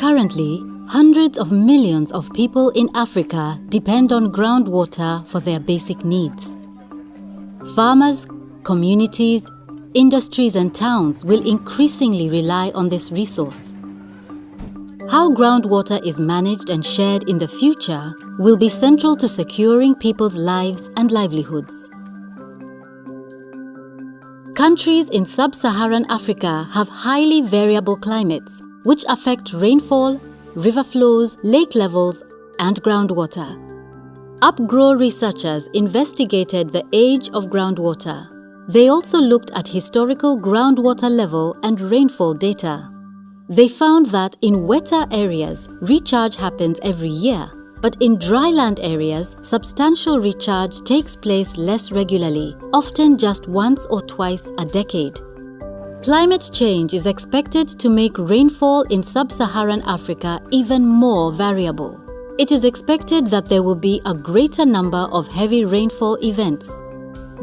Currently, hundreds of millions of people in Africa depend on groundwater for their basic needs. Farmers, communities, industries and towns will increasingly rely on this resource. How groundwater is managed and shared in the future will be central to securing people's lives and livelihoods. Countries in Sub-Saharan Africa have highly variable climates, which affect rainfall, river flows, lake levels, and groundwater. UPGro researchers investigated the age of groundwater. They also looked at historical groundwater level and rainfall data. They found that in wetter areas, recharge happens every year, but in dryland areas, substantial recharge takes place less regularly, often just once or twice a decade. Climate change is expected to make rainfall in Sub-Saharan Africa even more variable. It is expected that there will be a greater number of heavy rainfall events.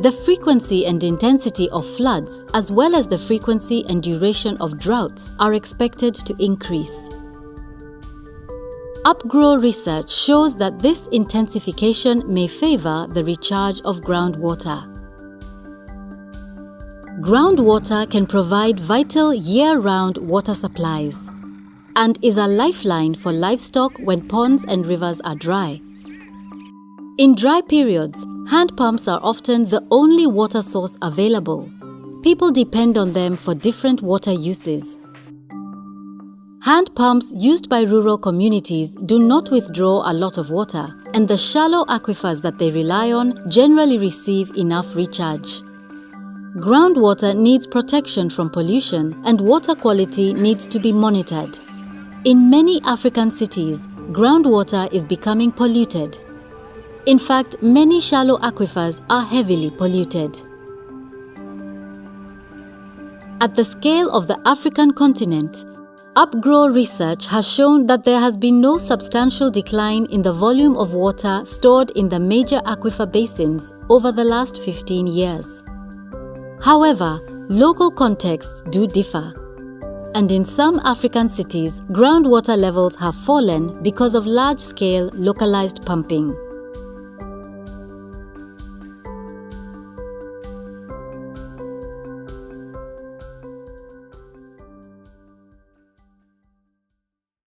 The frequency and intensity of floods, as well as the frequency and duration of droughts, are expected to increase. UPGro research shows that this intensification may favor the recharge of groundwater. Groundwater can provide vital year-round water supplies and is a lifeline for livestock when ponds and rivers are dry. In dry periods, hand pumps are often the only water source available. People depend on them for different water uses. Hand pumps used by rural communities do not withdraw a lot of water, and the shallow aquifers that they rely on generally receive enough recharge. Groundwater needs protection from pollution, and water quality needs to be monitored. In many African cities, groundwater is becoming polluted. In fact, many shallow aquifers are heavily polluted. At the scale of the African continent, UPGro research has shown that there has been no substantial decline in the volume of water stored in the major aquifer basins over the last 15 years. However, local contexts do differ. And in some African cities, groundwater levels have fallen because of large-scale localized pumping.